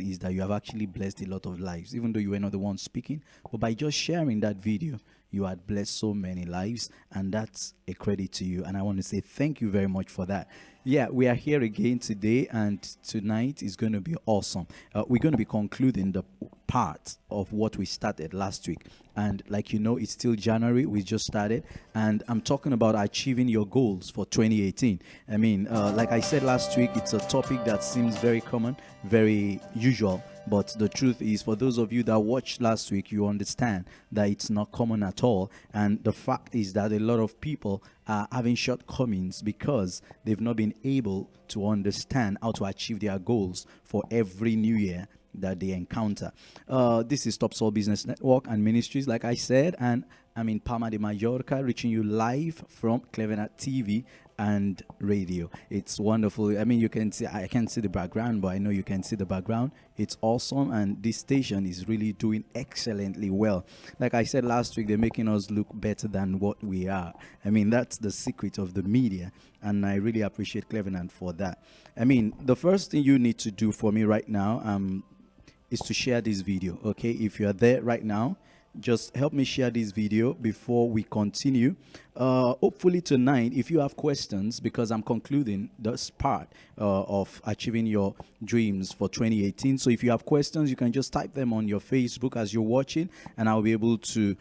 important is that you have actually blessed a lot of lives, even though you were not the one speaking. But by just sharing that video, you had blessed so many lives, and that's a credit to you. And I want to say thank you very much for that. Yeah, we are here again today, and tonight is going to be awesome. We're going to be concluding the part of what we started last week. And like you know, it's still January. We just started, and I'm talking about achieving your goals for 2018. I mean, like I said last week, it's a topic that seems very common, very usual. But the truth is, for those of you that watched last week, you understand that it's not common at all. And the fact is that a lot of people are having shortcomings because they've not been able to understand how to achieve their goals for every new year that they encounter. This is Top Soul Business Network and Ministries, like I said, and I'm in Palma de Mallorca, reaching you live from Cleveland TV and radio. It's wonderful. I mean, you can see, I can't see the background, but I know you can see the background. It's awesome, and this station is really doing excellently well. Like I said last week, they're making us look better than what we are. I mean, that's the secret of the media, and I really appreciate Cleveland for that. I mean, the first thing you need to do for me right now is to share this video. Okay, if you are there right now, just help me share this video before we continue. Hopefully tonight, if you have questions, because I'm concluding this part of achieving your dreams for 2018. So if you have questions, you can just type them on your Facebook as you're watching, and I'll be able to,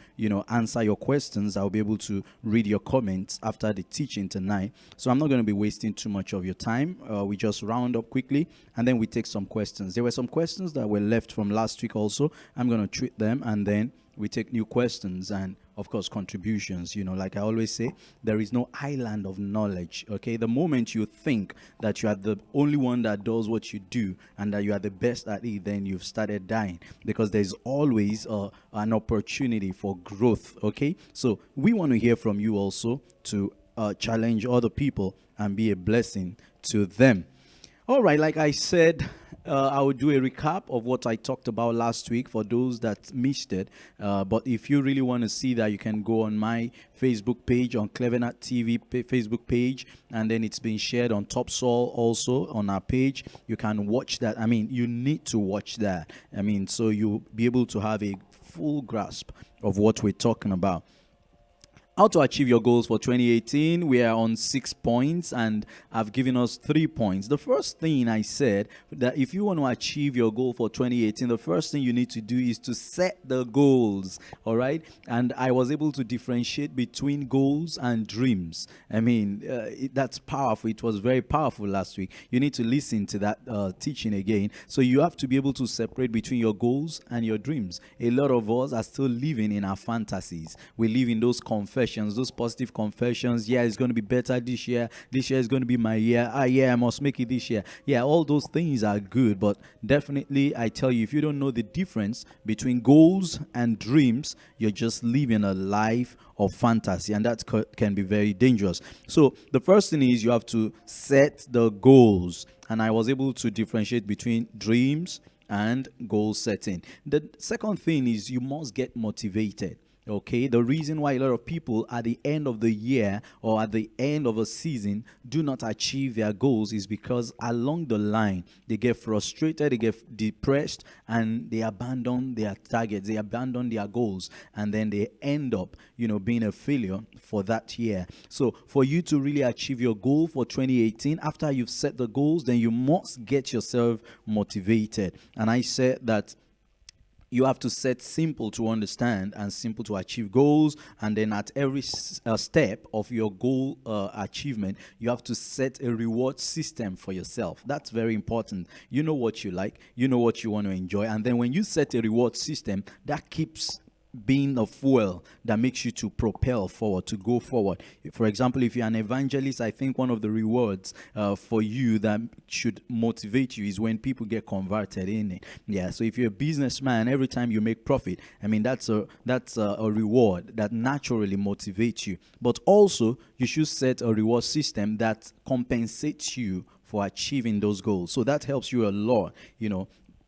answer your questions. I'll be able to read your comments after the teaching tonight. So I'm not going to be wasting too much of your time. We just round up quickly, and then we take some questions. There were some questions that were left from last week also. I'm going to treat them, and then we take new questions and, of course, contributions. Like I always say, there is no island of knowledge, okay? The moment you think that you are the only one that does what you do and that you are the best at it, then you've started dying, because there's always an opportunity for growth, okay? So we want to hear from you also to challenge other people and be a blessing to them. All right, like I said, I will do a recap of what I talked about last week for those that missed it. But if you really want to see that, you can go on my Facebook page, on Cleveland TV Facebook page, and then it's been shared on Top Soul also on our page. You can watch that. I mean, you need to watch that. I mean, so you'll be able to have a full grasp of what we're talking about. How to achieve your goals for 2018. We are on 6 points, and I've given us 3 points. The first thing I said, that if you want to achieve your goal for 2018, the first thing you need to do is to set the goals. All right. And I was able to differentiate between goals and dreams. I mean, that's powerful. It was very powerful last week. You need to listen to that teaching again. So you have to be able to separate between your goals and your dreams. A lot of us are still living in our fantasies. We live in those confessions, those positive confessions. Yeah, it's going to be better this year. This year is going to be my year. Yeah, I must make it this year. Yeah, all those things are good, but definitely, I tell you, if you don't know the difference between goals and dreams, you're just living a life of fantasy, and that can be very dangerous. So the first thing is you have to set the goals, and I was able to differentiate between dreams and goal setting. The second thing is you must get motivated. Okay, the reason why a lot of people at the end of the year or at the end of a season do not achieve their goals is because along the line they get frustrated, they get depressed, and they abandon their targets, they abandon their goals, and then they end up, being a failure for that year. So for you to really achieve your goal for 2018, after you've set the goals, then you must get yourself motivated. And I said that you have to set simple to understand and simple to achieve goals, and then at every step of your goal achievement, you have to set a reward system for yourself. That's very important. You know what you like, you know what you want to enjoy, and then when you set a reward system, that keeps being a fuel that makes you to propel forward, to go forward. For example, if you're an evangelist, I think one of the rewards for you that should motivate you is when people get converted in it. Yeah, so if you're a businessman, every time you make profit, I mean, that's a reward that naturally motivates you. But also, you should set a reward system that compensates you for achieving those goals. So that helps you a lot,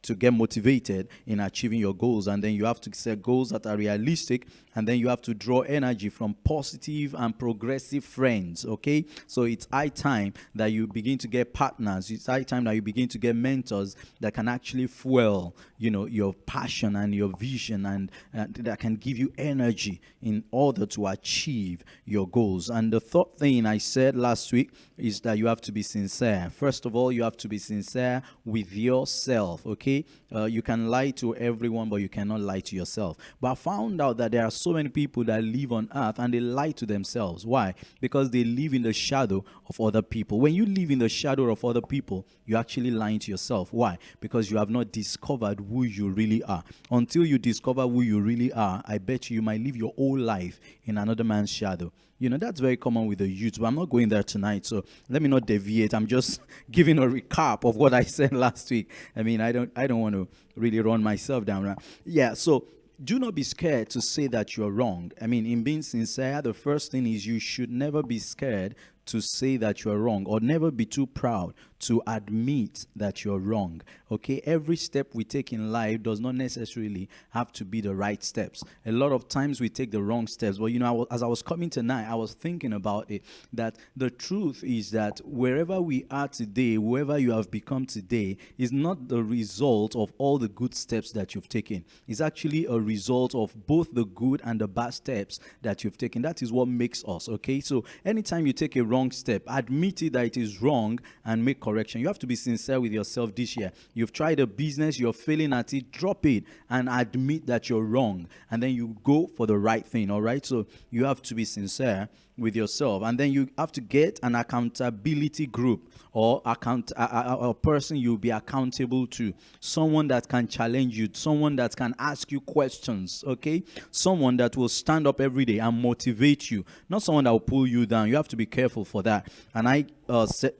to get motivated in achieving your goals. And then you have to set goals that are realistic, and then you have to draw energy from positive and progressive friends. Okay, so it's high time that you begin to get partners. It's high time that you begin to get mentors that can actually fuel, your passion and your vision, and that can give you energy in order to achieve your goals. And the third thing I said last week is that you have to be sincere. First of all, you have to be sincere with yourself. Okay, you can lie to everyone, but you cannot lie to yourself. But I found out that there are so many people that live on earth and they lie to themselves. Why? Because they live in the shadow of other people. When you live in the shadow of other people, you're actually lying to yourself. Why? Because you have not discovered who you really are. Until you discover who you really are, I bet you might live your whole life in another man's shadow. That's very common with the youth, but I'm not going there tonight, so let me not deviate. I'm just giving a recap of what I said last week. I don't want to really run myself down, right? Yeah, so do not be scared to say that you're wrong. In being sincere, the first thing is you should never be scared to say that you're wrong, or never be too proud to admit that you're wrong. Okay, every step we take in life does not necessarily have to be the right steps. A lot of times we take the wrong steps. But as I was coming tonight, I was thinking about it, that the truth is that wherever we are today, whoever you have become today, is not the result of all the good steps that you've taken. It's actually a result of both the good and the bad steps that you've taken. That is what makes us. Okay, so anytime you take a wrong step, admit it that it is wrong and make correction. You have to be sincere with yourself this year. You've tried a business, you're failing at it, drop it and admit that you're wrong, and then you go for the right thing. All right, so you have to be sincere with yourself, and then you have to get an accountability group, or a person you'll be accountable to, someone that can challenge you, someone that can ask you questions. Okay, someone that will stand up every day and motivate you, not someone that will pull you down. You have to be careful for that. And I said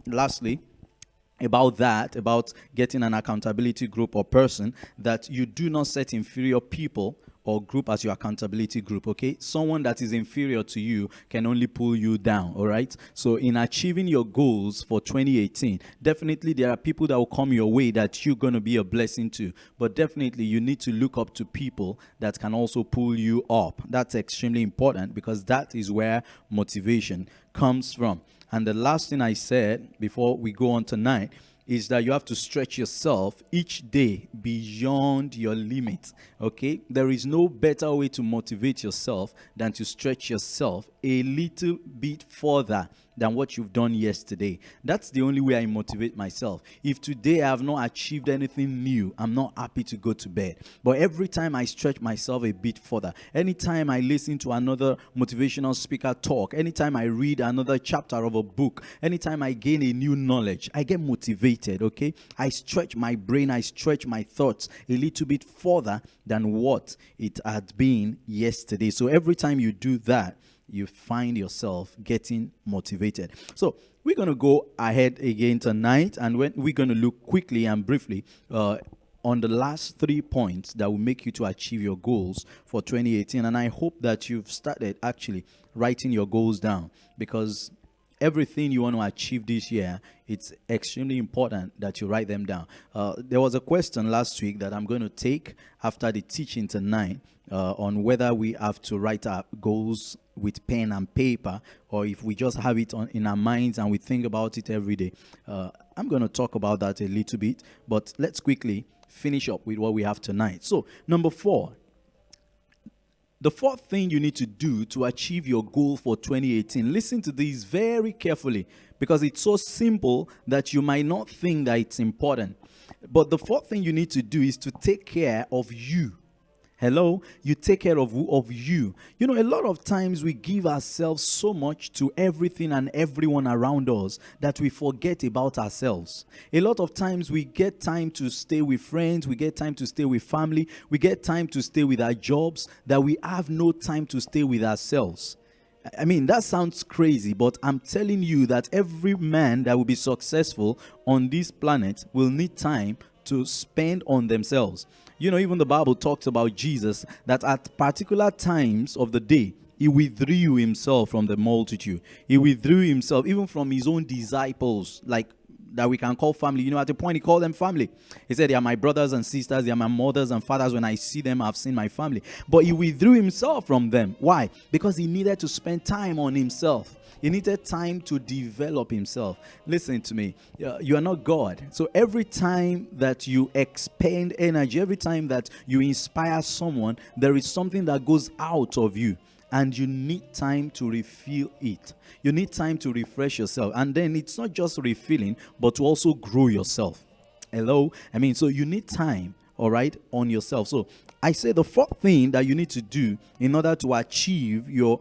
lastly about getting an accountability group or person, that you do not set inferior people or group as your accountability group. Okay, someone that is inferior to you can only pull you down. All right, so in achieving your goals for 2018, definitely there are people that will come your way that you're going to be a blessing to, but definitely you need to look up to people that can also pull you up. That's extremely important, because that is where motivation comes from. And the last thing I said before we go on tonight is that you have to stretch yourself each day beyond your limit. Okay, there is no better way to motivate yourself than to stretch yourself a little bit further than what you've done yesterday. That's the only way I motivate myself. If today I have not achieved anything new, I'm not happy to go to bed. But every time I stretch myself a bit further, anytime I listen to another motivational speaker talk, anytime I read another chapter of a book, anytime I gain a new knowledge, I get motivated. Okay, I stretch my brain, I stretch my thoughts a little bit further than what it had been yesterday. So every time you do that, you find yourself getting motivated. So we're going to go ahead again tonight, and we're going to look quickly and briefly on the last 3 points that will make you to achieve your goals for 2018. And I hope that you've started actually writing your goals down, because everything you want to achieve this year, it's extremely important that you write them down. There was a question last week that I'm going to take after the teaching tonight on whether we have to write our goals with pen and paper, or if we just have it in our minds and we think about it every day. I'm going to talk about that a little bit, but let's quickly finish up with what we have tonight. So, number 4. The fourth thing you need to do to achieve your goal for 2018, listen to this very carefully, because it's so simple that you might not think that it's important. But the fourth thing you need to do is to take care of you. Hello, you take care of who? Of you. You know, a lot of times we give ourselves so much to everything and everyone around us that we forget about ourselves. A lot of times we get time to stay with friends, we get time to stay with family, we get time to stay with our jobs, that we have no time to stay with ourselves. I mean, that sounds crazy, but I'm telling you that every man that will be successful on this planet will need time to spend on themselves. You know, even the Bible talks about Jesus, that at particular times of the day, he withdrew himself from the multitude. He withdrew himself even from his own disciples, like that we can call family. You know, at the point he called them family. He said, they are my brothers and sisters, they are my mothers and fathers. When I see them, I've seen my family. But he withdrew himself from them. Why? Because he needed to spend time on himself. He needed time to develop himself. Listen to me. You are not God. So every time that you expend energy, every time that you inspire someone, there is something that goes out of you. And you need time to refill it. You need time to refresh yourself. And then it's not just refilling, but to also grow yourself. Hello? I mean, so you need time, all right, on yourself. So I say the fourth thing that you need to do in order to achieve your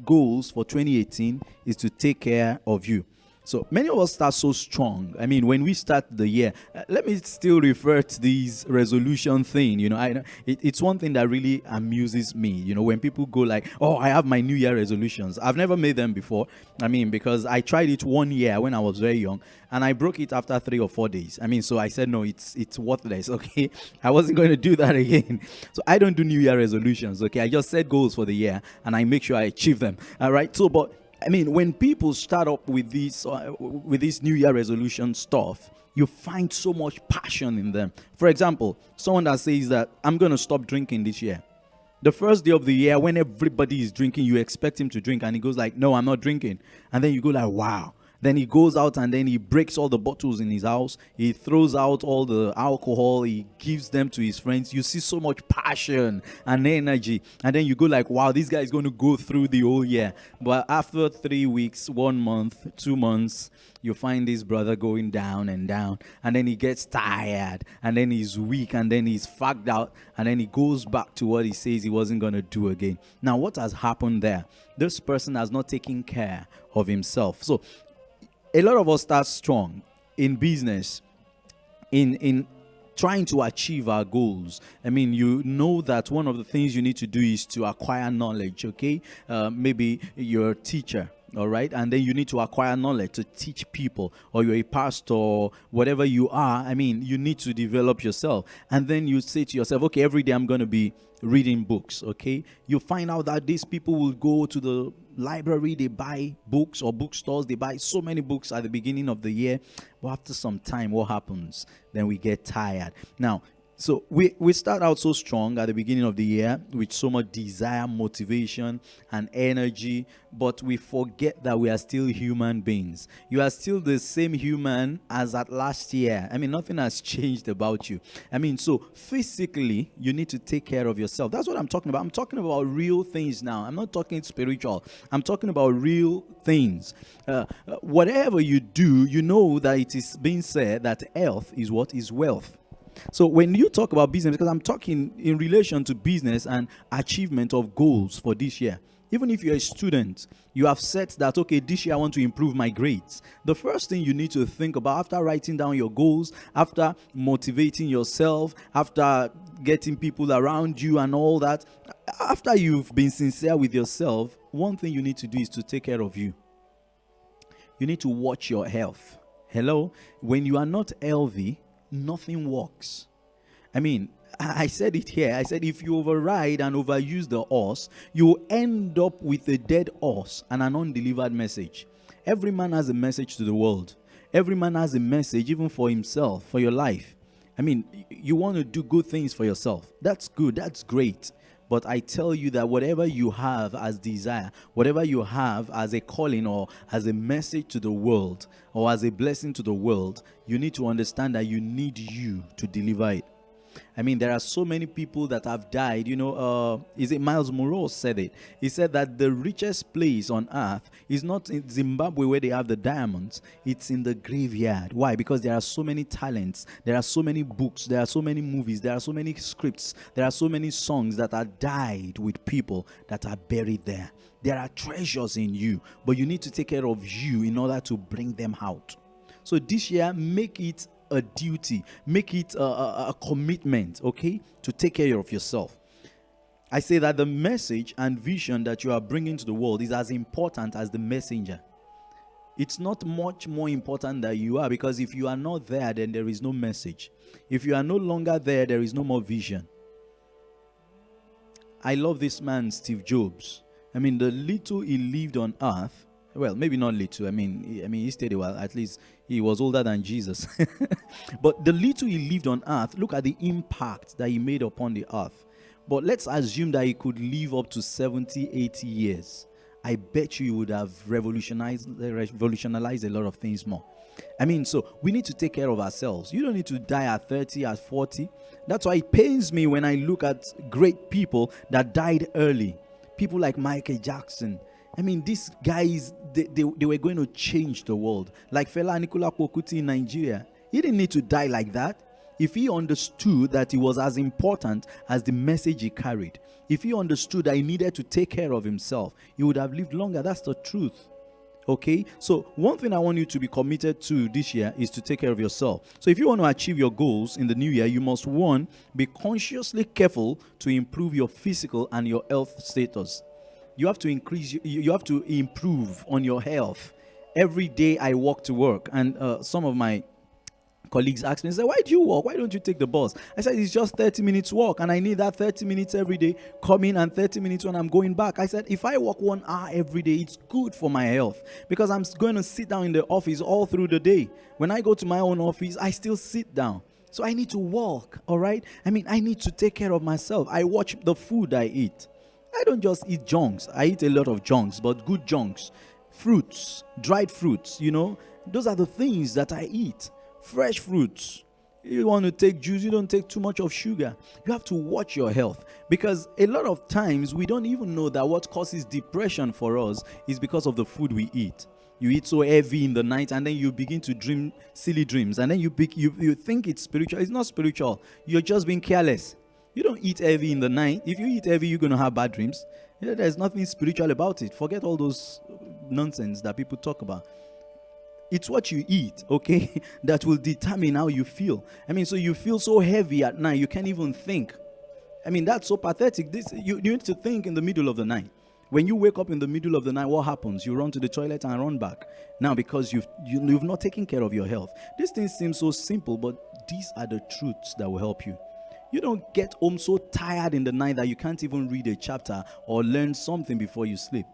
goals for 2018 is to take care of you. So many of us start so strong. I mean, when we start the year, let me still refer to this resolution thing. You know, it's one thing that really amuses me. You know, when people go like, "Oh, I have my New Year resolutions." I've never made them before. I mean, because I tried it one year when I was very young, and I broke it after 3 or 4 days. I mean, so I said, no, it's worthless. Okay, I wasn't going to do that again. So I don't do New Year resolutions. Okay, I just set goals for the year, and I make sure I achieve them. All right. So, but I mean, when people start up with this New Year resolution stuff, you find so much passion in them. For example, someone that says that I'm going to stop drinking this year. The first day of the year, when everybody is drinking, you expect him to drink, and he goes like, "No, I'm not drinking." And then you go like, "Wow." Then he goes out and then he breaks all the bottles in his house. He throws out all the alcohol. He gives them to his friends. You see so much passion and energy. And then you go like, wow, this guy is going to go through the whole year. But after 3 weeks, 1 month, 2 months, you find this brother going down and down. And then he gets tired. And then he's weak. And then he's fagged out. And then he goes back to what he says he wasn't going to do again. Now, what has happened there? This person has not taken care of himself. So, a lot of us start strong in business, in trying to achieve our goals. I mean, you know that one of the things you need to do is to acquire knowledge, okay? Maybe you're a teacher, all right? And then you need to acquire knowledge to teach people, or you're a pastor, or whatever you are. I mean, you need to develop yourself. And then you say to yourself, okay, every day I'm going to be reading books, okay? You find out that these people will go to the library, they buy books, or bookstores, they buy so many books at the beginning of the year. But after some time, what happens? Then we get tired. Now, so we start out so strong at the beginning of the year with so much desire, motivation, and energy, but we forget that we are still human beings. You are still the same human as at last year. I mean, nothing has changed about you. I mean, so physically, you need to take care of yourself. That's what I'm talking about. I'm talking about real things now. I'm not talking spiritual. I'm talking about real things. Whatever you do, you know that it is being said that health is what is wealth. So when you talk about business, because I'm talking in relation to business and achievement of goals for this year. Even if you're a student, you have set that, okay, this year I want to improve my grades. The first thing you need to think about after writing down your goals, after motivating yourself, after getting people around you and all that, after you've been sincere with yourself, one thing you need to do is to take care of you. You need to watch your health. Hello? When you are not healthy, nothing works. I mean, I said it here. I said if you override and overuse the horse, you end up with a dead horse and an undelivered message. Every man has a message to the world. Every man has a message even for himself, for your life. I mean, you want to do good things for yourself. That's good. That's great. But I tell you that whatever you have as desire, whatever you have as a calling or as a message to the world or as a blessing to the world, you need to understand that you need you to deliver it. I mean, there are so many people that have died. You know, is it Miles Monroe said it? He said that the richest place on earth is not in Zimbabwe where they have the diamonds. It's in the graveyard. Why? Because there are so many talents. There are so many books. There are so many movies. There are so many scripts. There are so many songs that are died with people that are buried there. There are treasures in you, but you need to take care of you in order to bring them out. So this year, make it a duty, make it a commitment, okay, to take care of yourself. I say that the message and vision that you are bringing to the world is as important as the messenger. It's not much more important than you are, because if you are not there, then there is no message. If you are no longer there, there is no more vision. I love this man, Steve Jobs. I mean, the little he lived on earth, well, maybe not little. I mean, he stayed a while. At least He was older than Jesus. But the little he lived on earth, look at the impact that he made upon the earth. But let's assume that he could live up to 70, 80 years. I bet you would have revolutionized a lot of things more. I mean, so we need to take care of ourselves. You don't need to die at 30, at 40. That's why it pains me when I look at great people that died early. People like Michael Jackson. I mean, these guys, they were going to change the world. Like Fela Anikulapo Kuti in Nigeria. He didn't need to die like that. If he understood that he was as important as the message he carried, if he understood that he needed to take care of himself, he would have lived longer. That's the truth. Okay, so one thing I want you to be committed to this year is to take care of yourself. So if you want to achieve your goals in the new year, you must, one, be consciously careful to improve your physical and your health status. You have to you have to improve on your health. Every day I walk to work, and some of my colleagues asked me, they said, why do you walk? Why don't you take the bus? I said, it's just 30 minutes walk, and I need that 30 minutes every day, coming, and 30 minutes when I'm going back. I said, if I walk 1 hour every day, it's good for my health, because I'm going to sit down in the office all through the day. When I go to my own office, I still sit down. So I need to walk, all right? I mean, I need to take care of myself. I watch the food I eat. I don't just eat junks. I eat a lot of junks, but good junks. Fruits, dried fruits, those are the things that I eat. Fresh fruits. You want to take juice, you don't take too much of sugar. You have to watch your health, because a lot of times we don't even know that what causes depression for us is because of the food we eat. You eat so heavy in the night, and then you begin to dream silly dreams, and then you think it's spiritual. It's not spiritual. You're just being careless. You don't eat heavy in the night. If you eat heavy, you're going to have bad dreams. There's nothing spiritual about it. Forget all those nonsense that people talk about. It's what you eat, okay, that will determine how you feel. I mean, so you feel so heavy at night, you can't even think. I mean, that's so pathetic. You need to think in the middle of the night. When you wake up in the middle of the night, what happens? You run to the toilet and run back. Now, because you've not taken care of your health. These things seem so simple, but these are the truths that will help you. You don't get home so tired in the night that you can't even read a chapter or learn something before you sleep.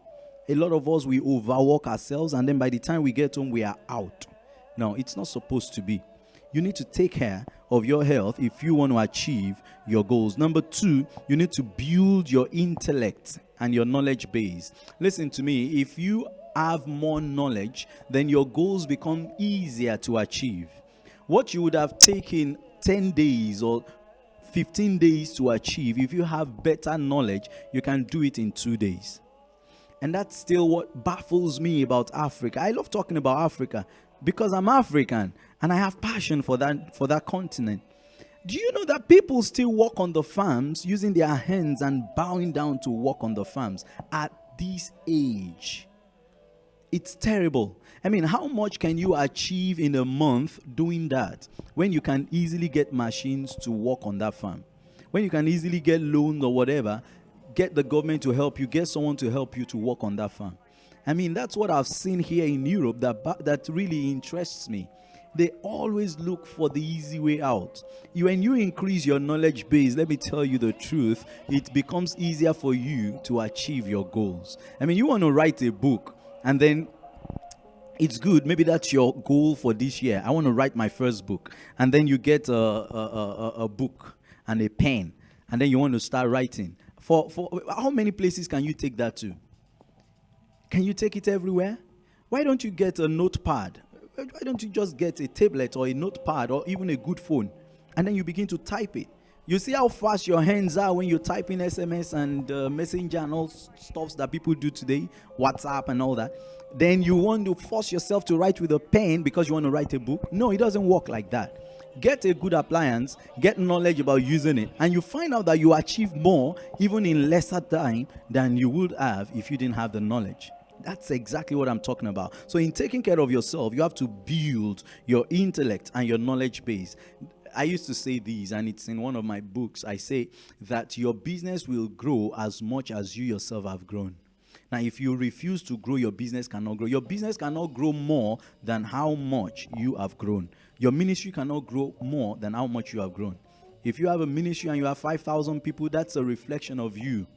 A lot of us, we overwork ourselves, and then by the time we get home, we are out. No, it's not supposed to be. You need to take care of your health if you want to achieve your goals. Number 2, you need to build your intellect and your knowledge base. Listen to me. If you have more knowledge, then your goals become easier to achieve. What you would have taken 10 days or 15 days to achieve, if you have better knowledge, you can do it in 2 days. And that's still what baffles me about Africa. I love talking about Africa because I'm African and I have passion for that continent. Do you know that people still work on the farms using their hands and bowing down to work on the farms at this age? It's terrible. I mean, how much can you achieve in a month doing that when you can easily get machines to work on that farm? When you can easily get loans or whatever, get the government to help you, get someone to help you to work on that farm. I mean, that's what I've seen here in Europe that really interests me. They always look for the easy way out. When you increase your knowledge base, let me tell you the truth, it becomes easier for you to achieve your goals. I mean, you want to write a book, and then it's good. Maybe that's your goal for this year. I want to write my first book. And then you get a book and a pen, and then you want to start writing. For how many places can you take that to? Can you take it everywhere? Why don't you get a notepad? Why don't you just get a tablet or a notepad or even a good phone, and then you begin to type it? You see how fast your hands are when you're typing SMS and Messenger and all stuff that people do today, WhatsApp and all that. Then you want to force yourself to write with a pen because you want to write a book. No, it doesn't work like that. Get a good appliance, get knowledge about using it, and you find out that you achieve more even in lesser time than you would have if you didn't have the knowledge. That's exactly what I'm talking about. So in taking care of yourself, you have to build your intellect and your knowledge base. I used to say these, and it's in one of my books. I say that your business will grow as much as you yourself have grown. Now, if you refuse to grow, your business cannot grow. Your business cannot grow more than how much you have grown. Your ministry cannot grow more than how much you have grown. If you have a ministry and you have 5,000 people, that's a reflection of you.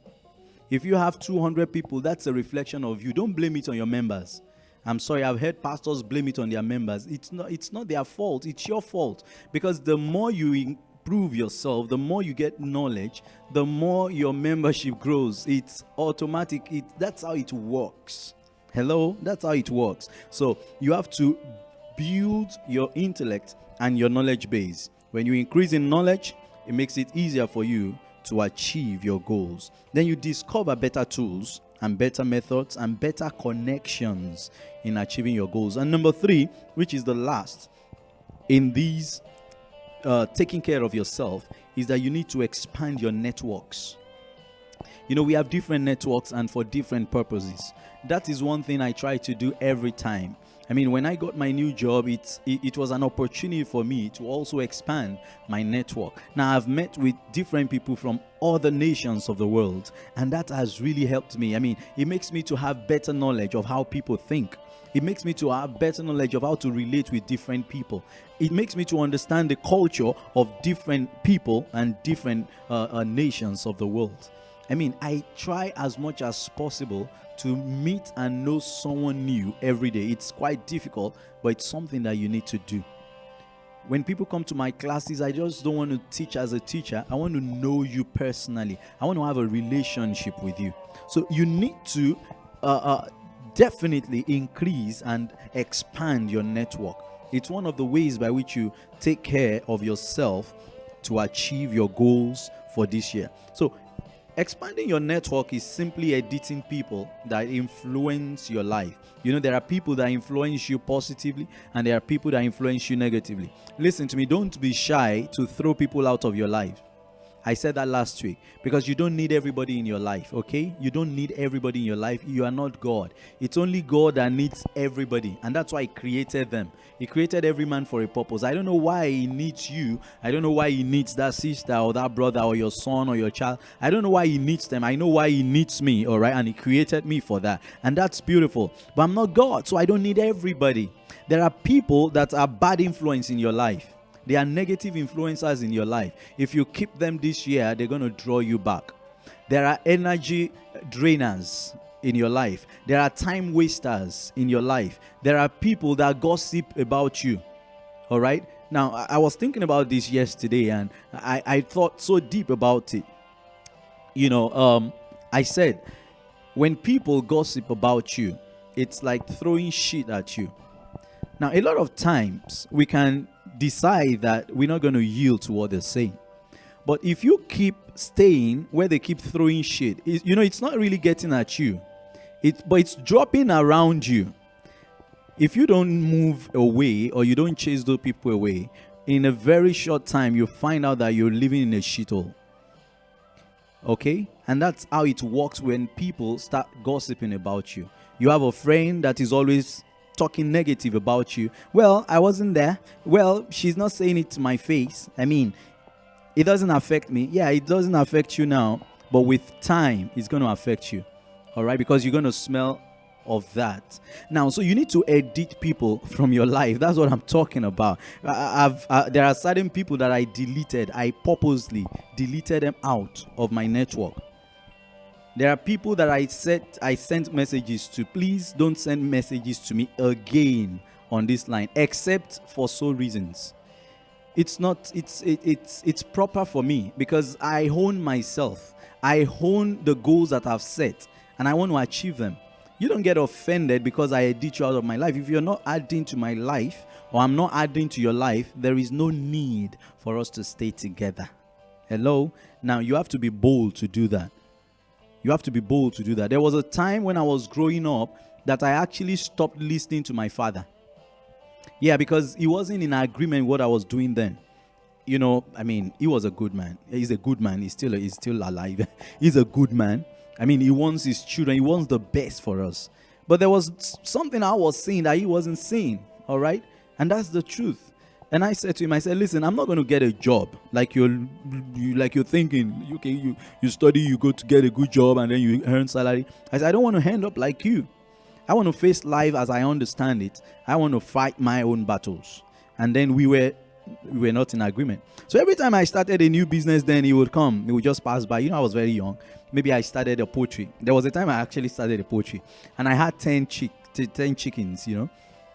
If you have 200 people, that's a reflection of you. Don't blame it on your members. I'm sorry, I've heard pastors blame it on their members. It's not their fault, it's your fault. Because the more you improve yourself, the more you get knowledge, the more your membership grows. It's automatic. That's how it works. Hello? That's how it works. So you have to build your intellect and your knowledge base. When you increase in knowledge, it makes it easier for you to achieve your goals. Then you discover better tools and better methods and better connections in achieving your goals. And number 3, which is the last in these taking care of yourself, is that you need to expand your networks. You know, we have different networks and for different purposes. That is one thing I try to do every time. I mean, when I got my new job, it was an opportunity for me to also expand my network. Now, I've met with different people from other nations of the world, and that has really helped me. I mean, it makes me to have better knowledge of how people think. It makes me to have better knowledge of how to relate with different people. It makes me to understand the culture of different people and different nations of the world. I mean, I try as much as possible to meet and know someone new every day. It's quite difficult, but it's something that you need to do. When people come to my classes, I just don't want to teach as a teacher. I want to know you personally. I want to have a relationship with you. So you need to definitely increase and expand your network. It's one of the ways by which you take care of yourself to achieve your goals for this year. So expanding your network is simply editing people that influence your life. You know, there are people that influence you positively and there are people that influence you negatively. Listen to me, don't be shy to throw people out of your life. I said that last week because you don't need everybody in your life, okay? You don't need everybody in your life. You are not God. It's only God that needs everybody, and that's why He created them. He created every man for a purpose. I don't know why He needs you. I don't know why He needs that sister or that brother or your son or your child. I don't know why He needs them. I know why He needs me, all right? And He created me for that, and that's beautiful. But I'm not God, so I don't need everybody. There are people that are bad influence in your life. They are negative influencers in your life. If you keep them this year, they're going to draw you back. There are energy drainers in your life. There are time wasters in your life. There are people that gossip about you. All right? Now, I was thinking about this yesterday and I thought so deep about it. You know, I said, when people gossip about you, it's like throwing shit at you. Now, a lot of times we can decide that we're not going to yield to what they're saying. But if you keep staying where they keep throwing shit, you know, it's not really getting at you. But it's dropping around you. If you don't move away or you don't chase those people away, in a very short time, you find out that you're living in a shithole. Okay? And that's how it works when people start gossiping about you. You have a friend that is always talking negative about you. Well, I wasn't there. Well, she's not saying it to my face. I mean, it doesn't affect me. Yeah, it doesn't affect you now, but with time, it's going to affect you. All right? Because you're going to smell of that. Now, so you need to edit people from your life. That's what I'm talking about. There are certain people that I deleted. I purposely deleted them out of my network. There are people that I sent messages to. Please don't send messages to me again on this line, except for sole reasons. It's proper for me because I own myself. I own the goals that I've set and I want to achieve them. You don't get offended because I edit you out of my life. If you're not adding to my life or I'm not adding to your life, there is no need for us to stay together. Hello? Now, you have to be bold to do that. You have to be bold to do that. There was a time when I was growing up that I actually stopped listening to my father. Yeah, because he wasn't in agreement with what I was doing then. You know, I mean, he was a good man. He's a good man. He's still alive. He's a good man. I mean, he wants his children. He wants the best for us. But there was something I was saying that he wasn't saying. All right? And that's the truth. And I said to him, I said, listen, I'm not going to get a job like you're thinking. You study, you go to get a good job, and then you earn salary. I said, I don't want to end up like you. I want to face life as I understand it. I want to fight my own battles. And then we were not in agreement. So every time I started a new business, then he would come. He would just pass by. You know, I was very young. Maybe I started a poetry. There was a time I actually started a poetry, and I had 10 10 chickens,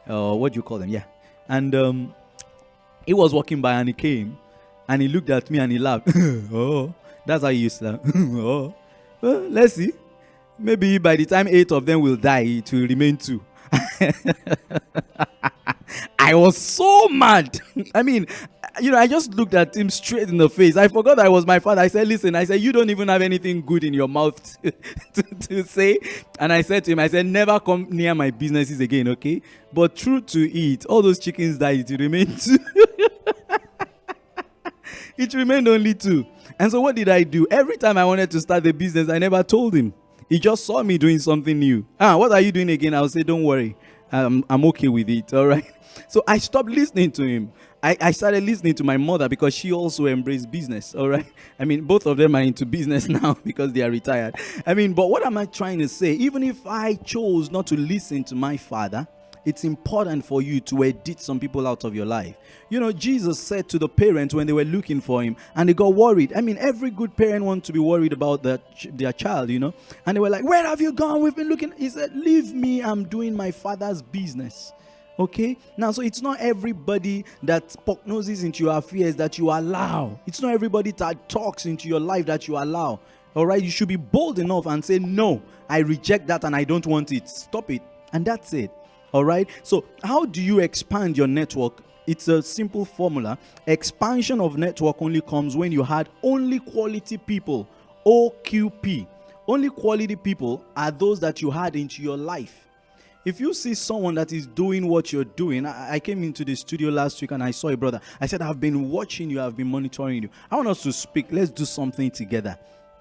what do you call them? Yeah. And he was walking by and he came and he looked at me and he laughed. Oh, that's how he used to laugh. Oh, well, let's see. Maybe by the time 8 of them will die, it will remain 2. I was so mad. I mean, I just looked at him straight in the face. I forgot I was my father. I said, listen, you don't even have anything good in your mouth to say. And I said to him, I said, never come near my businesses again, okay? But true to it, all those chickens died. It remained 2. It remained only 2. And so what did I do? Every time I wanted to start the business, I never told him. He just saw me doing something new. What are you doing again? I'll say, don't worry. I'm okay with it, all right? So I stopped listening to him. I started listening to my mother because she also embraced business, all right? I mean, both of them are into business now because they are retired. But what am I trying to say? Even if I chose not to listen to my father, it's important for you to edit some people out of your life. Jesus said to the parents when they were looking for him and they got worried. Every good parent wants to be worried about their child, And they were like, where have you gone? We've been looking. He said, leave me. I'm doing my father's business. Okay? Now, so it's not everybody that prognosis into your affairs that you allow. It's not everybody that talks into your life that you allow. All right? You should be bold enough and say, no, I reject that and I don't want it. Stop it. And that's it. All right. So how do you expand your network? It's a simple formula. Expansion of network only comes when you had only quality people. OQP. Only quality people are those that you had into your life. If you see someone that is doing what you're doing, I came into the studio last week and I saw a brother. I said, I've been watching you. I've been monitoring you. I want us to speak. Let's do something together.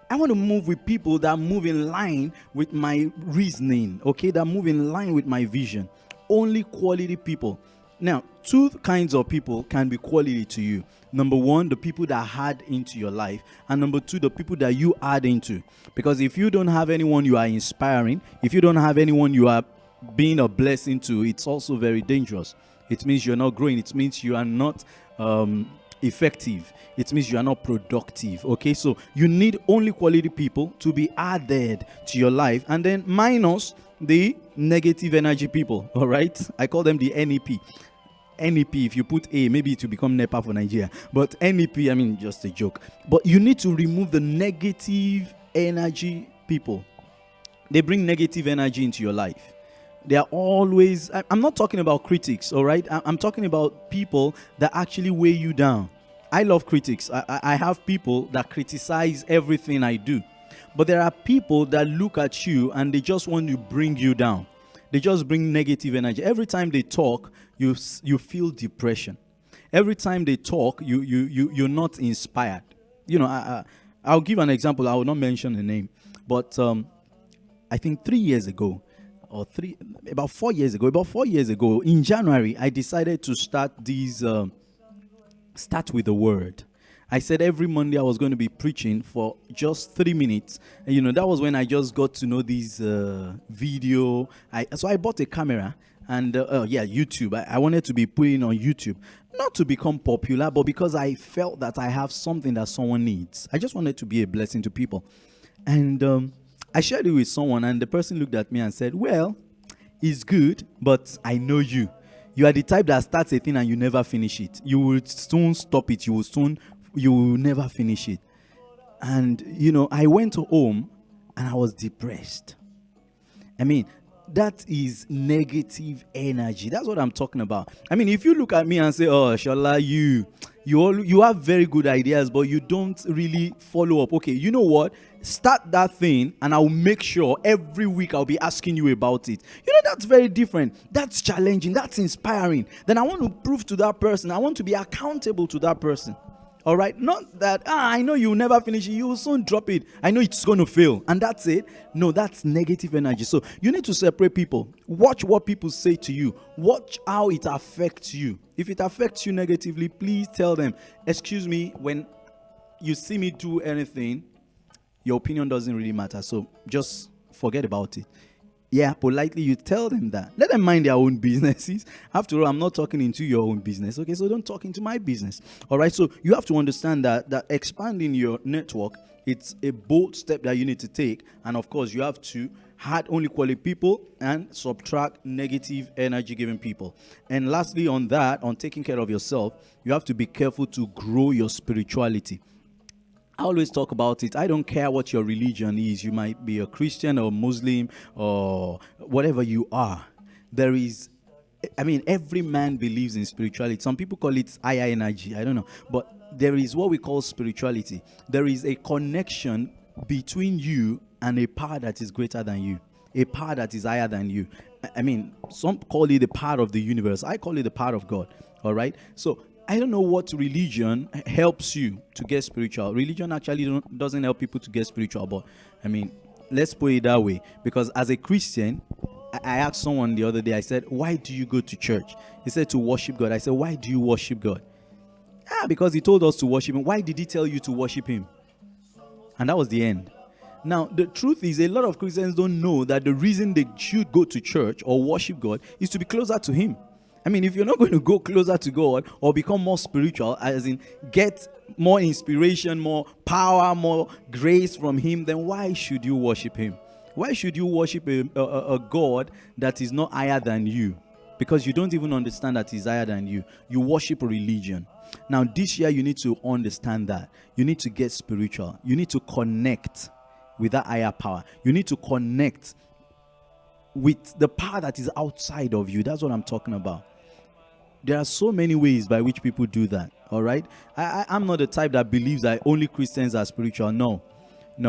I want to move with people that move in line with my reasoning, okay? That move in line with my vision. Only quality people. Now, 2 kinds of people can be quality to you. Number 1, the people that add into your life. And number 2, the people that you add into. Because if you don't have anyone you are inspiring, if you don't have anyone you are being a blessing to, it's also very dangerous. It means you're not growing. It means you are not effective. It means you are not productive. Okay, so you need only quality people to be added to your life, and then minus the negative energy people. All right, I call them the NEP. NEP, if you put A, maybe it will become NEPA for Nigeria, but NEP, just a joke. But you need to remove the negative energy people. They bring negative energy into your life. They are always, I'm not talking about critics, all right? I'm talking about people that actually weigh you down. I love critics. I have people that criticize everything I do. But there are people that look at you and they just want to bring you down. They just bring negative energy. Every time they talk, you feel depression. Every time they talk, you're not inspired. I'll give an example. I will not mention the name. But I think 3 years ago, about 4 years ago, in January, I decided to start start with the word. I said every Monday I was going to be preaching for just 3 minutes. And, that was when I just got to know this video. So I bought a camera and, YouTube. I wanted to be putting on YouTube. Not to become popular, but because I felt that I have something that someone needs. I just wanted to be a blessing to people. And I shared it with someone, and the person looked at me and said, well, it's good, but I know you. You are the type that starts a thing and you never finish it. You will soon stop it. You will never finish it. And, I went home and I was depressed. That is negative energy. That's what I'm talking about. If you look at me and say, oh, Shola, you have very good ideas, but you don't really follow up. Okay, you know what? Start that thing and I'll make sure every week I'll be asking you about it. That's very different. That's challenging. That's inspiring. Then I want to prove to that person. I want to be accountable to that person. All right? Not that, I know you'll never finish it. You will soon drop it. I know it's going to fail. And that's it. No, that's negative energy. So you need to separate people. Watch what people say to you. Watch how it affects you. If it affects you negatively, please tell them, excuse me, when you see me do anything, your opinion doesn't really matter. So just forget about it. Yeah, politely you tell them that. Let them mind their own businesses. After all, I'm not talking into your own business. Okay, so don't talk into my business. All right, so you have to understand that expanding your network, it's a bold step that you need to take. And of course, you have to add only quality people, and subtract negative energy giving people. And lastly, on that, on taking care of yourself, you have to be careful to grow your spirituality. I always talk about it. I don't care what your religion is. You might be a Christian or Muslim or whatever you are. There is, every man believes in spirituality. Some people call it higher energy. I don't know. But there is what we call spirituality. There is a connection between you and a power that is greater than you, a power that is higher than you. Some call it the power of the universe. I call it the power of God. All right. So I don't know what religion helps you to get spiritual. Religion actually doesn't help people to get spiritual, but let's put it that way. Because as a Christian, I asked someone the other day, I said, why do you go to church? He said, to worship God. I said, why do you worship God? Because he told us to worship him. Why did he tell you to worship him? And that was the end. Now, the truth is, a lot of Christians don't know that the reason they should go to church or worship God is to be closer to him. If you're not going to go closer to God or become more spiritual, as in get more inspiration, more power, more grace from him, then why should you worship him? Why should you worship a God that is not higher than you? Because you don't even understand that he's higher than you. You worship a religion. Now, this year, you need to understand that. You need to get spiritual. You need to connect with that higher power. You need to connect with the power that is outside of you. That's what I'm talking about. There are so many ways by which people do that. All right. I'm not the type that believes that only Christians are spiritual. No.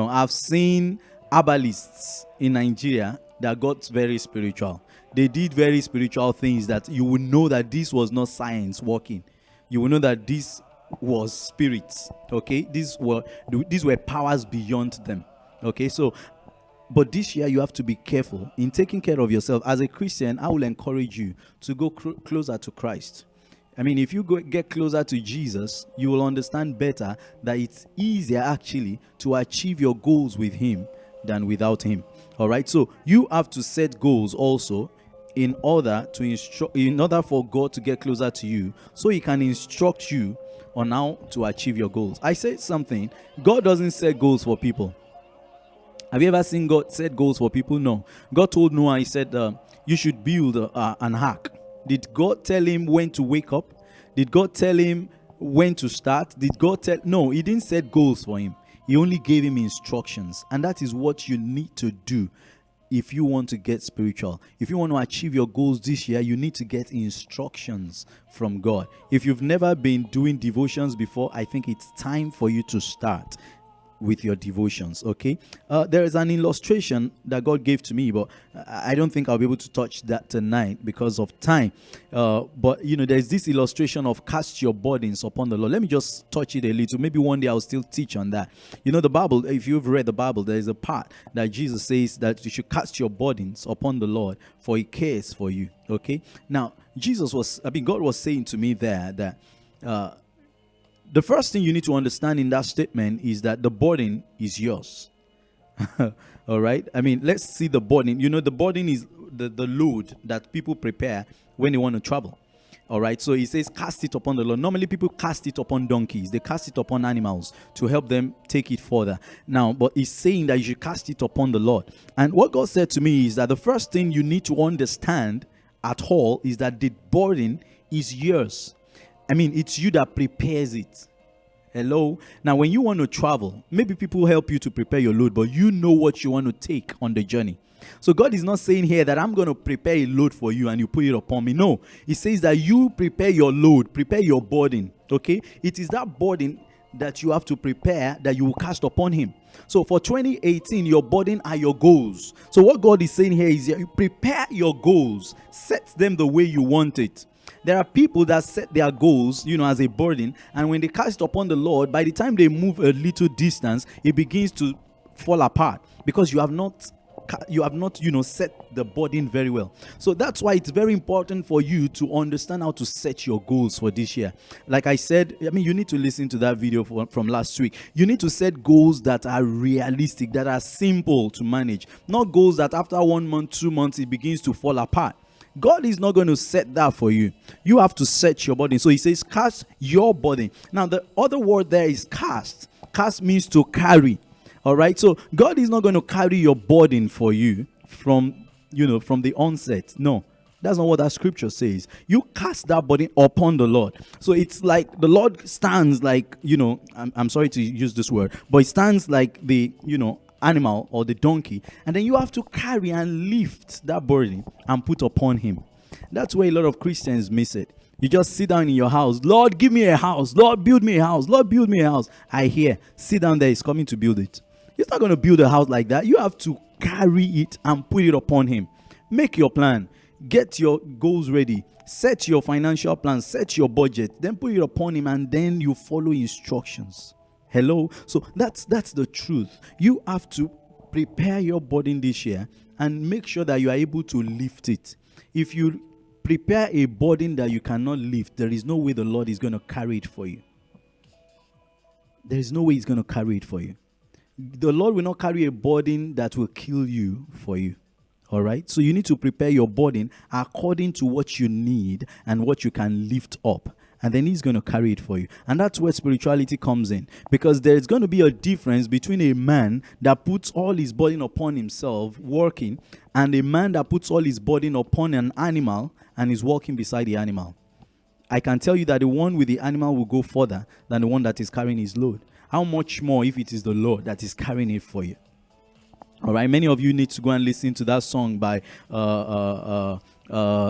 I've seen herbalists in Nigeria that got very spiritual. They did very spiritual things that you would know that this was not science working. You will know that this was spirits. Okay. These were powers beyond them. Okay. So, but this year you have to be careful in taking care of yourself. As a Christian, I will encourage you to go closer to Christ. If you get closer to Jesus, you will understand better that it's easier actually to achieve your goals with him than without him. All right. So you have to set goals also in order for God to get closer to you, so he can instruct you on how to achieve your goals. I said something. God doesn't set goals for people. Have you ever seen God set goals for people? No. God told Noah, he said, you should build an ark. Did God tell him when to wake up? Did God tell him when to start? No, he didn't set goals for him. He only gave him instructions. And that is what you need to do if you want to get spiritual. If you want to achieve your goals this year, you need to get instructions from God. If you've never been doing devotions before, I think it's time for you to start with your devotions. Okay. There is an illustration that God gave to me, but I don't think I'll be able to touch that tonight because of time. But there's this illustration of cast your burdens upon the Lord. Let me just touch it a little. Maybe one day I'll still teach on that. The Bible, if you've read the Bible, there is a part that Jesus says that you should cast your burdens upon the Lord, for he cares for you. Okay. Now, God was saying to me there that, the first thing you need to understand in that statement is that the burden is yours. All right. Let's see the burden. The burden is the load that people prepare when they want to travel. All right. So he says, cast it upon the Lord. Normally people cast it upon donkeys. They cast it upon animals to help them take it further. Now, but he's saying that you should cast it upon the Lord. And what God said to me is that the first thing you need to understand at all is that the burden is yours. It's you that prepares it. Hello. Now, when you want to travel, maybe people help you to prepare your load, but you know what you want to take on the journey. So God is not saying here that I'm going to prepare a load for you and you put it upon me. No, he says that you prepare your load, prepare your burden. Okay. It is that burden that you have to prepare that you will cast upon him. So for 2018, your burden are your goals. So what God is saying here is you prepare your goals, set them the way you want it. There are people that set their goals, as a burden, and when they cast upon the Lord, by the time they move a little distance, it begins to fall apart because you have not set the burden very well. So that's why it's very important for you to understand how to set your goals for this year. Like I said, you need to listen to that video from last week. You need to set goals that are realistic, that are simple to manage, not goals that after 1 month, 2 months, it begins to fall apart. God is not going to set that for you. You have to set your burden. So he says, cast your burden. Now, the other word there is cast. Cast means to carry. All right. So God is not going to carry your burden for you from from the onset. No, that's not what that scripture says. You cast that burden upon the Lord. So it's like the Lord stands like, I'm sorry to use this word, but it stands like the, animal or the donkey. And then you have to carry and lift that burden and put upon him. That's where a lot of Christians miss it. You just sit down in your house. Lord, give me a house. Lord, build me a house. Lord, build me a house. I hear. Sit down there. He's coming to build it. He's not going to build a house like that. You have to carry it and put it upon him. Make your plan. Get your goals ready. Set your financial plan. Set your budget. Then put it upon him, and then you follow instructions. Hello? So that's the truth. You have to prepare your burden this year and make sure that you are able to lift it. If you prepare a burden that you cannot lift, there is no way the Lord is going to carry it for you. There is no way he's going to carry it for you. The Lord will not carry a burden that will kill you for you. All right? So you need to prepare your burden according to what you need and what you can lift up. And then he's going to carry it for you. And that's where spirituality comes in. Because there's going to be a difference between a man that puts all his burden upon himself, working, and a man that puts all his burden upon an animal and is walking beside the animal. I can tell you that the one with the animal will go further than the one that is carrying his load. How much more if it is the Lord that is carrying it for you? All right, many of you need to go and listen to that song by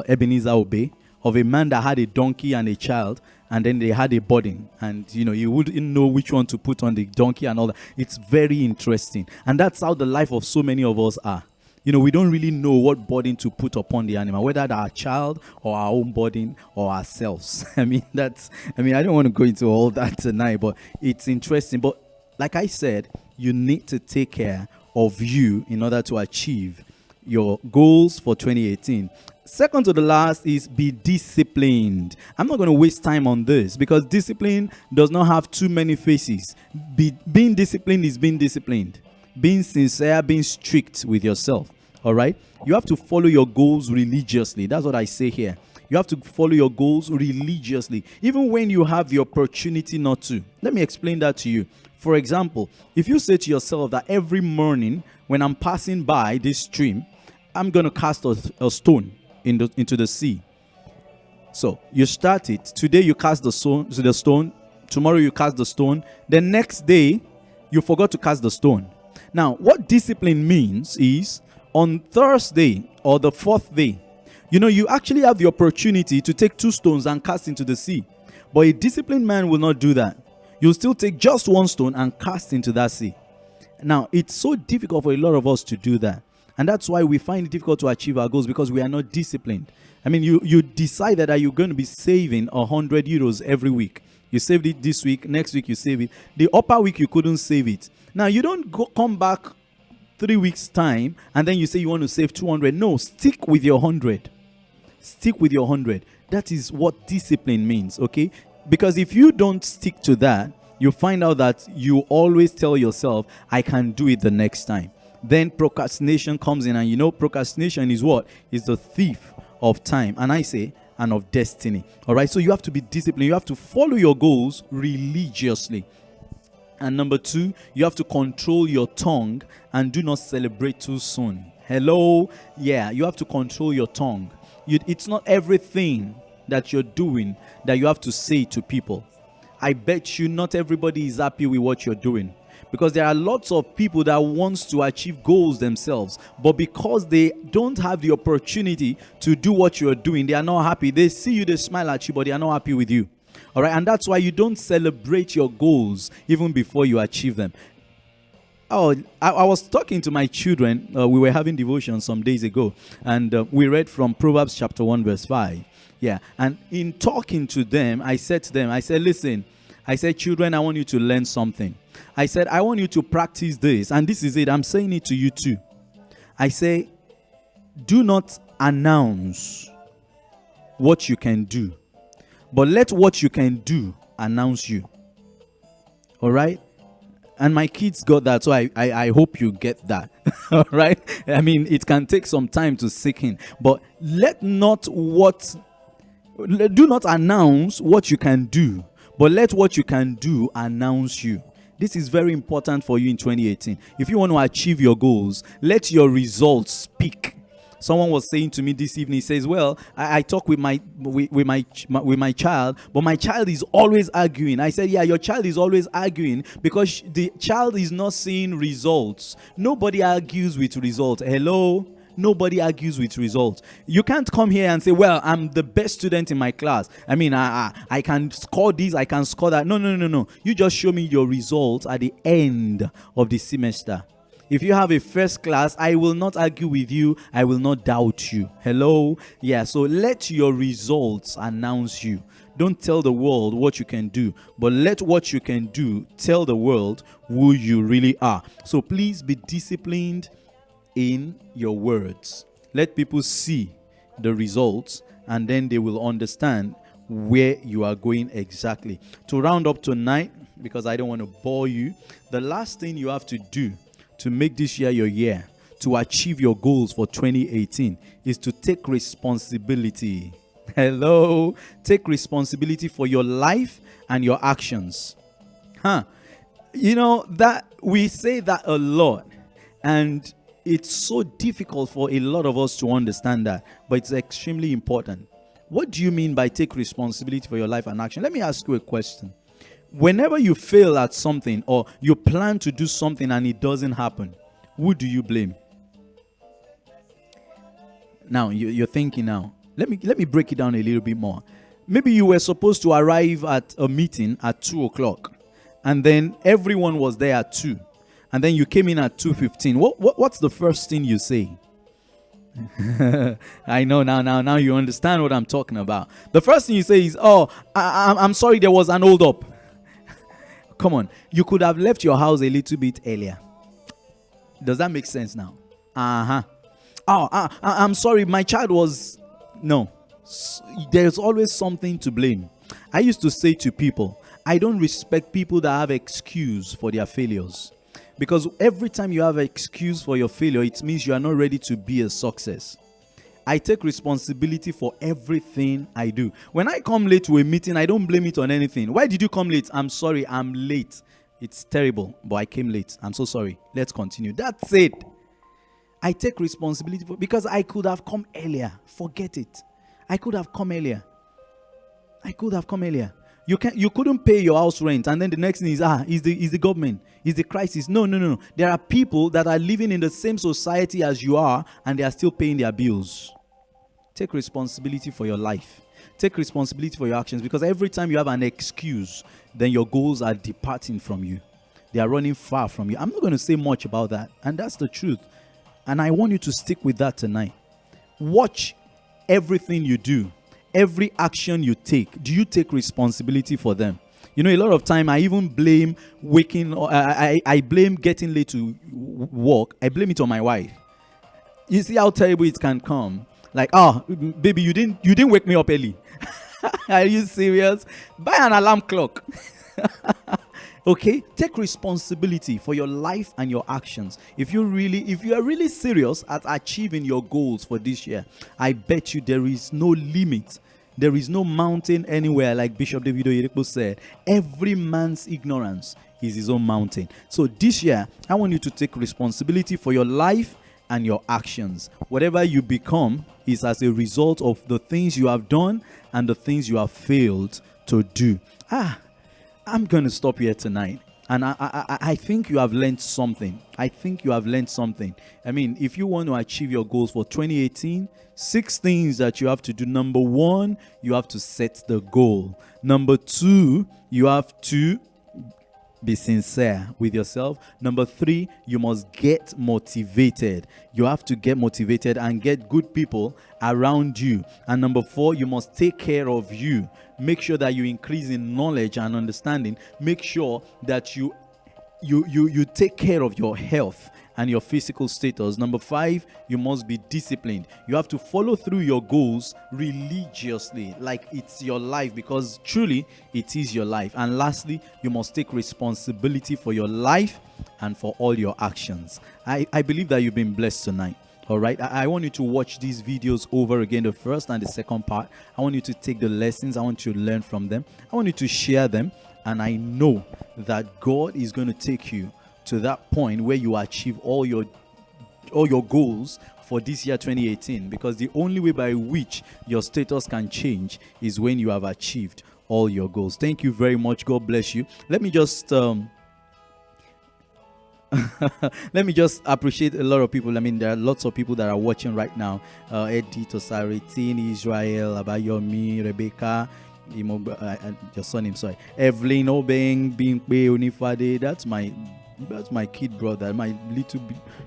Ebenezer Obey, of a man that had a donkey and a child, and then they had a burden, and he wouldn't know which one to put on the donkey and all that. It's very interesting, and that's how the life of so many of us are. We don't really know what burden to put upon the animal, whether that's our child or our own burden or ourselves. I don't want to go into all that tonight, but it's interesting. But like I said, you need to take care of you in order to achieve your goals for 2018. Second to the last is be disciplined. I'm not going to waste time on this because discipline does not have too many faces. Being disciplined is being disciplined. Being sincere, being strict with yourself. All right? You have to follow your goals religiously. That's what I say here. You have to follow your goals religiously, even when you have the opportunity not to. Let me explain that to you. For example, if you say to yourself that every morning when I'm passing by this stream, I'm going to cast a stone into the sea. So you start it. Today you cast the stone. Tomorrow you cast the stone. The next day you forgot to cast the stone. Now, what discipline means is on Thursday or the fourth day, you actually have the opportunity to take 2 stones and cast into the sea. But a disciplined man will not do that. You'll still take just 1 stone and cast into that sea. Now, it's so difficult for a lot of us to do that. And that's why we find it difficult to achieve our goals, because we are not disciplined. You decided that you're going to be saving 100 euros every week. You saved it this week. Next week you save it. The upper week you couldn't save it. Now, you don't come back 3 weeks' time and then you say you want to save 200. No, stick with your 100. Stick with your 100. That is what discipline means, okay? Because if you don't stick to that, you find out that you always tell yourself, I can do it the next time. Then procrastination comes in, and procrastination is what? Is the thief of time. And I say, and of destiny. All right? So you have to be disciplined. You have to follow your goals religiously. And number 2, you have to control your tongue and do not celebrate too soon. Hello? Yeah, you have to control your tongue. It's not everything that you're doing that you have to say to people. I bet you not everybody is happy with what you're doing. Because there are lots of people that wants to achieve goals themselves, but because they don't have the opportunity to do what you're doing, they are not happy. They see you, they smile at you, but they are not happy with you. All right, and that's why you don't celebrate your goals even before you achieve them. Oh, I was talking to my children. We were having devotion some days ago, and we read from Proverbs chapter 1, verse 5. Yeah, and in talking to them, I said to them, listen, children, I want you to learn something. I said, I want you to practice this, and this is it. I'm saying it to you too. I say, do not announce what you can do, but let what you can do announce you. All right? And my kids got that, so I hope you get that. All right? It can take some time to sink in. But do not announce what you can do, but let what you can do announce you. This is very important for you in 2018. If you want to achieve your goals, let your results speak. Someone was saying to me this evening, he says, well, I talk with my child, but my child is always arguing. I said, yeah, your child is always arguing because the child is not seeing results. Nobody argues with results. Hello? Nobody argues with results. You can't come here and say, well, I'm the best student in my class. I mean, I can score this, I can score that. No. You just show me your results at the end of the semester. If you have a first class, I will not argue with you. I will not doubt you. Hello? Yeah, so let your results announce you. Don't tell the world what you can do, but let what you can do tell the world who you really are. So please be disciplined in your words. Let people see the results, and then they will understand where you are going exactly. To round up tonight, because I don't want to bore you, the last thing you have to do to make this year your year, to achieve your goals for 2018, is to take responsibility. Hello? Take responsibility for your life and your actions. You know, that we say that a lot, and it's so difficult for a lot of us to understand that, but it's extremely important. What do you mean by take responsibility for your life and action? Let me ask you a question. Whenever you fail at something or you plan to do something and it doesn't happen, who do you blame? Now, you're thinking now. Let me break it down a little bit more. Maybe you were supposed to arrive at a meeting at 2 o'clock, and then everyone was there at 2. And then you came in at 2:15. What's the first thing you say? I know now you understand what I'm talking about. The first thing you say is, oh, I'm sorry, there was an hold up. Come on, you could have left your house a little bit earlier. Does that make sense now? I'm sorry, my child was... No, there's always something to blame. I used to say to people, I don't respect people that have excuse for their failures. Because every time you have an excuse for your failure, it means you are not ready to be a success. I take responsibility for everything I do. When I come late to a meeting, I don't blame it on anything. Why did you come late? I'm sorry, I'm late. It's terrible, but I came late. I'm so sorry. Let's continue. That's it. I take responsibility for, because I could have come earlier. Forget it. I could have come earlier. You couldn't pay your house rent, and then the next thing is the government, is the crisis. No. There are people that are living in the same society as you are, and they are still paying their bills. Take responsibility for your life. Take responsibility for your actions, because every time you have an excuse, then your goals are departing from you. They are running far from you. I'm not going to say much about that, and that's the truth. And I want you to stick with that tonight. Watch everything you do. Every action you take, do you take responsibility for them? You know, a lot of time I even blame I blame getting late to work. I blame it on my wife. You see how terrible it can come. Like, baby, you didn't wake me up early. Are you serious? Buy an alarm clock. Okay, take responsibility for your life and your actions. If you are really serious at achieving your goals for this year, I bet you there is no limit. There is no mountain anywhere, like Bishop David Oyedepo said. Every man's ignorance is his own mountain. So this year, I want you to take responsibility for your life and your actions. Whatever you become is as a result of the things you have done and the things you have failed to do. I'm going to stop here tonight. And I think you have learned something. I mean, if you want to achieve your goals for 2018, 6 things that you have to do. Number 1, you have to set the goal. Number 2, you have to be sincere with yourself. Number 3, you must get motivated. You have to get motivated and get good people around you. And number 4, you must take care of you. Make sure that you increase in knowledge and understanding. Make sure that you take care of your health and your physical status. Number 5, you must be disciplined. You have to follow through your goals religiously, like it's your life, because truly it is your life. And lastly, you must take responsibility for your life and for all your actions. I believe that you've been blessed tonight. All right, I want you to watch these videos over again, the first and the second part. I want you to take the lessons. I want you to learn from them. I want you to share them. And I know that God is going to take you to that point where you achieve all your goals for this year 2018, because the only way by which your status can change is when you have achieved all your goals. Thank you very much. God bless you. Let me just let me just appreciate a lot of people. I mean, there are lots of people that are watching right now. Eddie, Tosaritin, Israel, Abayomi, Rebecca, your surname, sorry, Evelyn, Obeng, Bimpe, Unifade. That's my kid brother, my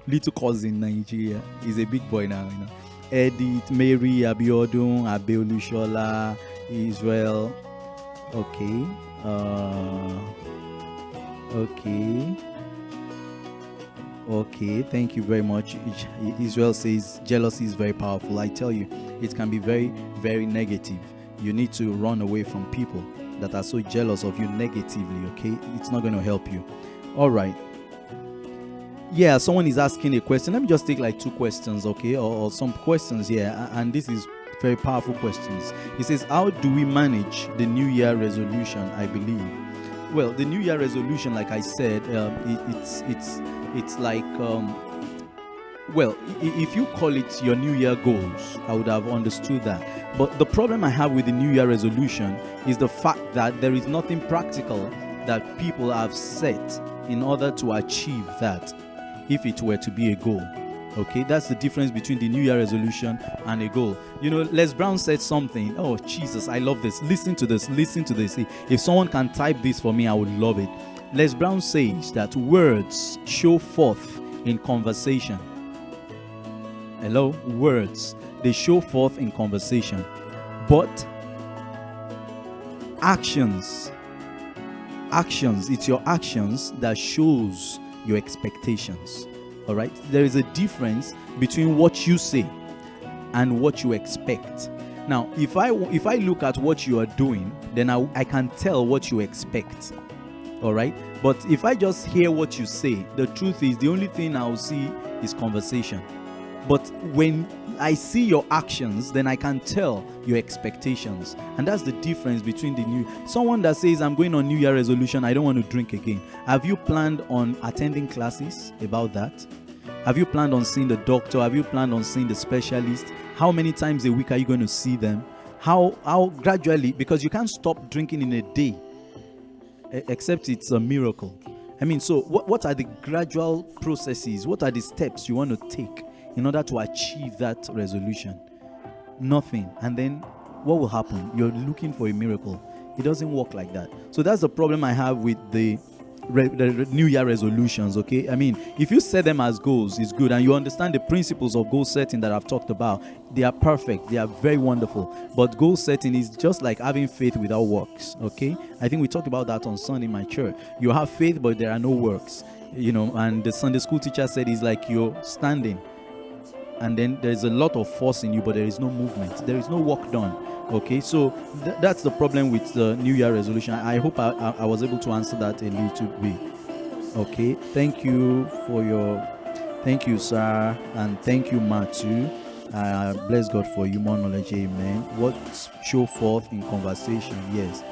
little cousin in Nigeria. He's a big boy now, Edith, Mary, Abiodun, Abeolushola, Israel. Okay. Okay, thank you very much. Israel says jealousy is very powerful. I tell you, it can be very, very negative. You need to run away from people that are so jealous of you negatively, okay? It's not going to help you. All right. Yeah, someone is asking a question. Let me just take like 2 questions, okay? Or some questions here. And this is very powerful questions. It says, how do we manage the New Year resolution, I believe? Well, the New Year resolution, like I said, it's like, well, if you call it your New Year goals, I would have understood that. But the problem I have with the New Year resolution is the fact that there is nothing practical that people have set in order to achieve that, if it were to be a goal. Okay, that's the difference between the New Year resolution and a goal. Les Brown said something. Oh, Jesus, I love this. Listen to this. If someone can type this for me, I would love it. Les Brown says that words show forth in conversation. Hello? Words, they show forth in conversation. But actions, it's your actions that shows your expectations. All right, there is a difference between what you say and what you expect. Now, if I look at what you are doing, then I can tell what you expect. All right, but if I just hear what you say, the truth is the only thing I'll see is conversation. But when I see your actions, then I can tell your expectations. And that's the difference between someone that says, I'm going on New Year resolution, I don't want to drink again. Have you planned on attending classes about that? Have you planned on seeing the doctor? Have you planned on seeing the specialist? How many times a week are you going to see them? How gradually, because you can't stop drinking in a day, except it's a miracle. I mean, so what are the gradual processes? What are the steps you want to take in order to achieve that resolution? Nothing. And then what will happen? You're looking for a miracle. It doesn't work like that. So that's the problem I have with the New Year resolutions, okay? I mean, if you set them as goals, it's good, and you understand the principles of goal setting that I've talked about, they are perfect, they are very wonderful. But goal setting is just like having faith without works, okay? I think we talked about that on Sunday in my church. You have faith, but there are no works, and the Sunday school teacher said it's like you're standing, and then there's a lot of force in you, but there is no movement, there is no work done. Okay, so that's the problem with the New Year resolution. I hope I was able to answer that a little bit. Okay, thank you, sir, and thank you, Matthew. Bless God for you, more knowledge, amen. What show forth in conversation? Yes,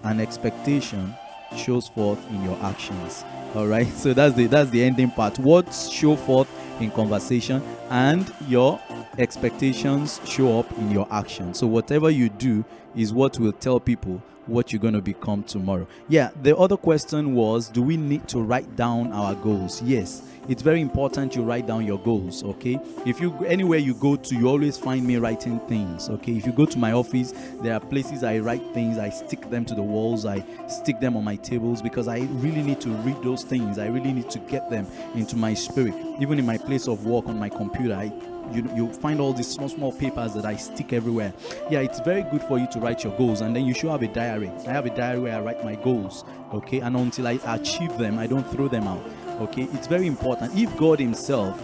an expectation shows forth in your actions. All right, so that's the ending part. What show forth in conversation, and your expectations show up in your action. So whatever you do is what will tell people what you're going to become tomorrow. Yeah, the other question was, do we need to write down our goals? Yes, it's very important you write down your goals, okay? If you anywhere you go to, you always find me writing things, okay? If you go to my office, there are places I write things, I stick them to the walls, I stick them on my tables, because I really need to read those things. I really need to get them into my spirit. Even in my place of work on my computer, you find all these small papers that I stick everywhere. Yeah, it's very good for you to write your goals, and then you should have a diary. I have a diary where I write my goals, okay? And until I achieve them, I don't throw them out, okay? It's very important. If God himself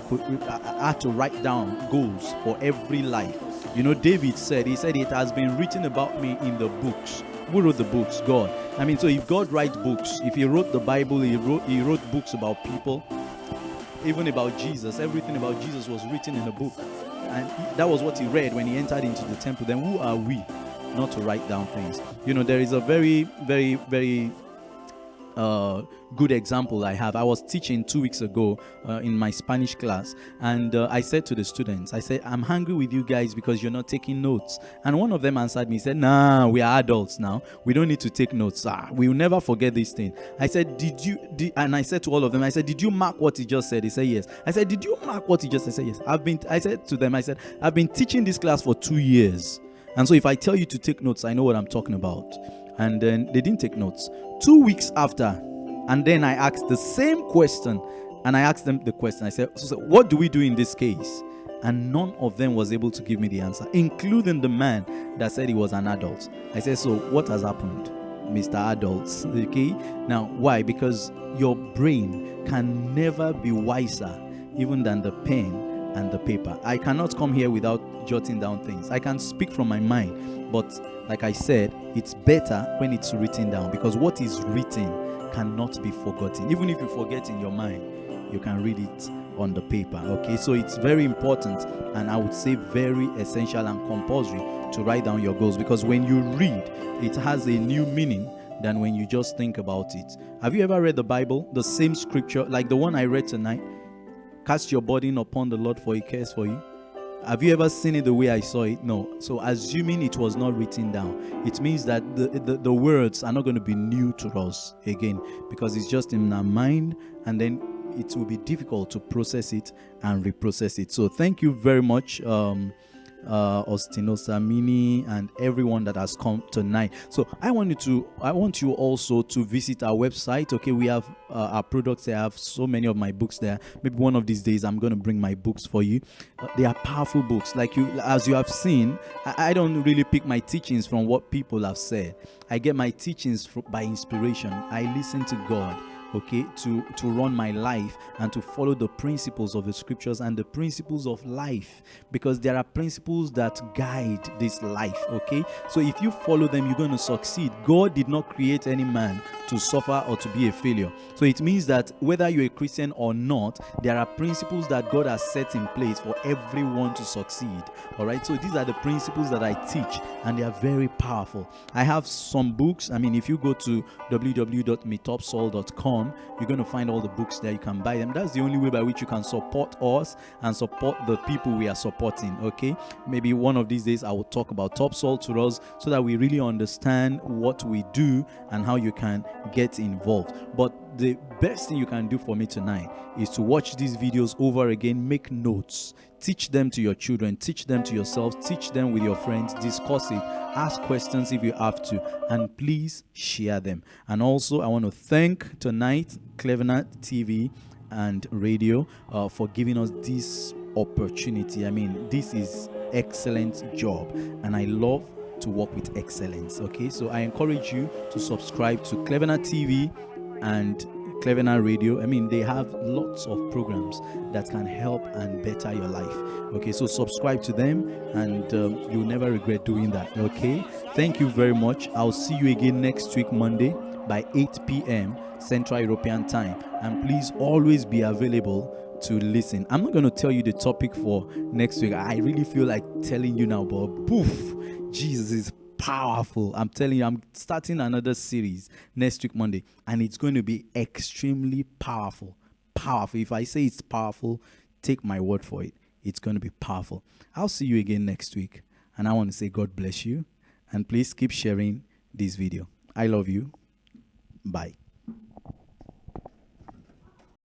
had to write down goals for every life, David said, it has been written about me in the books. Who wrote the books? God. I mean, so if God writes books, if he wrote the Bible, he wrote books about people, even about Jesus. Everything about Jesus was written in a book, and that was what he read when he entered into the temple. Then who are we not to write down things? There is a very, very, very good example I have. I was teaching 2 weeks ago in my Spanish class, and I said to the students, I said, I'm angry with you guys because you're not taking notes. And one of them answered me, said, nah, we are adults now, we don't need to take notes. We will never forget this thing. I said, and I said to all of them, I said, did you mark what he just said? He said yes. I said, did you mark what he just said? He said yes. I said to them, I said, I've been teaching this class for 2 years, and so if I tell you to take notes, I know what I'm talking about. And then they didn't take notes. 2 weeks after, and then I asked the same question, and I asked them the question. I said, so what do we do in this case? And none of them was able to give me the answer, including the man that said he was an adult. I said, so what has happened, Mr. Adults? Okay, now why? Because your brain can never be wiser even than the pen and the paper. I cannot come here without jotting down things. I can speak from my mind, but like I said, it's better when it's written down, because what is written cannot be forgotten. Even if you forget in your mind, you can read it on the paper. Okay, so it's very important, and I would say very essential and compulsory to write down your goals, because when you read, it has a new meaning than when you just think about it. Have you ever read the Bible, the same scripture like the one I read tonight? Cast your burden upon the Lord, for he cares for you. Have you ever seen it the way I saw it? No. So assuming it was not written down, it means that the words are not going to be new to us again, because it's just in our mind, and then it will be difficult to process it and reprocess it. So thank you very much, Ostino Mini, and everyone that has come tonight. So I want you also to visit our website. Okay, we have our products. I have so many of my books there. Maybe one of these days I'm going to bring my books for you. They are powerful books. As you have seen, I don't really pick my teachings from what people have said. I get my teachings by inspiration. I listen to God, okay, to run my life and to follow the principles of the scriptures and the principles of life, because there are principles that guide this life. Okay, so if you follow them, you're going to succeed. God did not create any man to suffer or to be a failure. So it means that whether you're a Christian or not, there are principles that God has set in place for everyone to succeed. All right, so these are the principles that I teach, and they are very powerful. I have some books. I mean, if you go to www.metopsol.com, you're going to find all the books there. You can buy them. That's the only way by which you can support us and support the people we are supporting. Okay, maybe one of these days I will talk about Topsol to us, so that we really understand what we do and how you can get involved. But the best thing you can do for me tonight is to watch these videos over again, make notes, teach them to your children, teach them to yourself, teach them with your friends, discuss it, ask questions if you have to, and please share them. And also, I want to thank tonight Clevener TV and radio for giving us this opportunity. I mean, this is excellent job, and I love to work with excellence. Okay, so I encourage you to subscribe to Clevener TV and Clevener Radio. I mean, they have lots of programs that can help and better your life. Okay, so subscribe to them, and you'll never regret doing that. Okay, thank you very much. I'll see you again next week, Monday by 8 p.m. Central European Time, and please always be available to listen. I'm not going to tell you the topic for next week. I really feel like telling you now, but poof, Jesus is powerful. I'm telling you, I'm starting another series next week, Monday, and it's going to be extremely powerful. Powerful. If I say it's powerful, take my word for it. It's going to be powerful. I'll see you again next week, and I want to say God bless you, and please keep sharing this video. I love you. Bye.